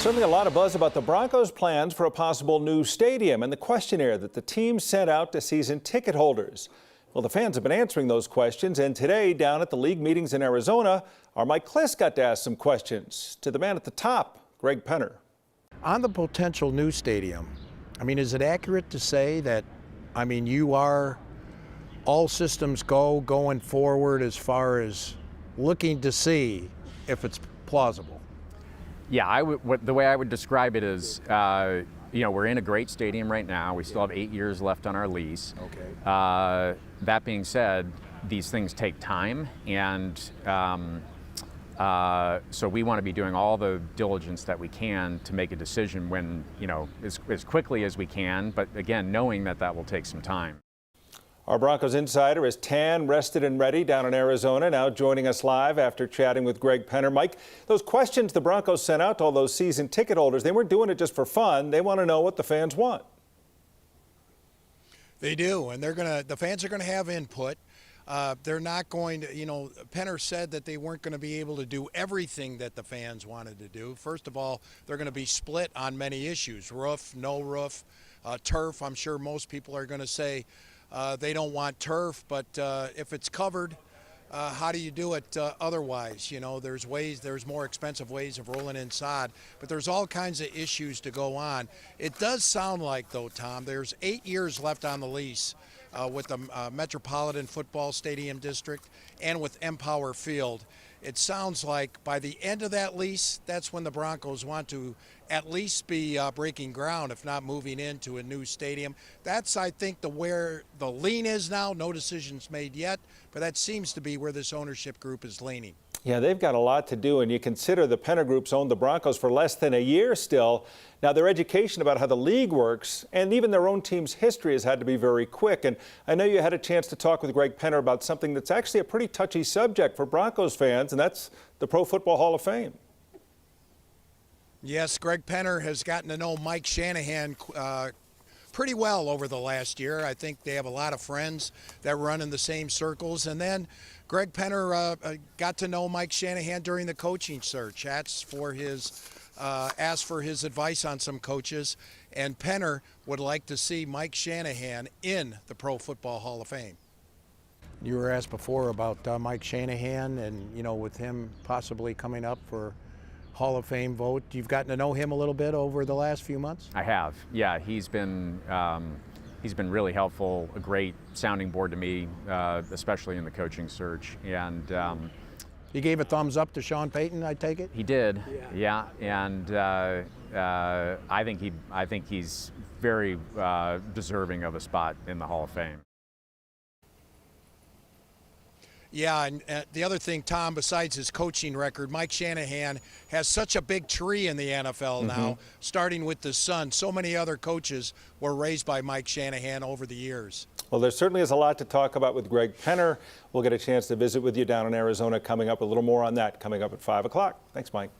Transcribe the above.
Certainly a lot of buzz about the Broncos' plans for a possible new stadium and the questionnaire that the team sent out to season ticket holders. Well, the fans have been answering those questions, and today, down at the league meetings in Arizona, our Mike Klis got to ask some questions to the man at the top, Greg Penner. On the potential new stadium, is it accurate to say that, you are all systems going forward as far as looking to see if it's plausible? Yeah, the way I would describe it is, we're in a great stadium right now. We still have 8 years left on our lease. Okay. That being said, these things take time, and so we want to be doing all the diligence that we can to make a decision when, as quickly as we can, but again, knowing that that will take some time. Our Broncos insider is tan, rested, and ready down in Arizona, now joining us live after chatting with Greg Penner. Mike, those questions the Broncos sent out to all those season ticket holders, they weren't doing it just for fun. They want to know what the fans want. They do, and the fans are going to have input. They're not going to, Penner said that they weren't going to be able to do everything that the fans wanted to do. First of all, they're going to be split on many issues: roof, no roof, turf. I'm sure most people are going to say they don't want turf, but if it's covered, how do you do it otherwise? There's more expensive ways of rolling in sod, but there's all kinds of issues to go on. It does sound like, though, Tom, there's 8 years left on the lease with the Metropolitan Football Stadium District and with Empower Field. It sounds like by the end of that lease, that's when the Broncos want to at least be breaking ground, if not moving into a new stadium. That's, I think, where the lean is now. No decisions made yet, but that seems to be where this ownership group is leaning. Yeah, they've got a lot to do, and you consider the Penner Group's owned the Broncos for less than a year still. Now, their education about how the league works and even their own team's history has had to be very quick. And I know you had a chance to talk with Greg Penner about something that's actually a pretty touchy subject for Broncos fans, and that's the Pro Football Hall of Fame. Yes, Greg Penner has gotten to know Mike Shanahan pretty well over the last year. I think they have a lot of friends that run in the same circles. And then Greg Penner got to know Mike Shanahan during the coaching search, asked for his advice on some coaches, and Penner would like to see Mike Shanahan in the Pro Football Hall of Fame. You were asked before about Mike Shanahan and, with him possibly coming up for Hall of Fame vote. You've gotten to know him a little bit over the last few months? I have, yeah. He's been really helpful, a great sounding board to me, especially in the coaching search. And he gave a thumbs up to Sean Payton, I take it? He did, yeah. And I think he's very deserving of a spot in the Hall of Fame. Yeah, and the other thing, Tom, besides his coaching record, Mike Shanahan has such a big tree in the NFL now, starting with the son. So many other coaches were raised by Mike Shanahan over the years. Well, there certainly is a lot to talk about with Greg Penner. We'll get a chance to visit with you down in Arizona coming up. A little more on that coming up at 5 o'clock. Thanks, Mike.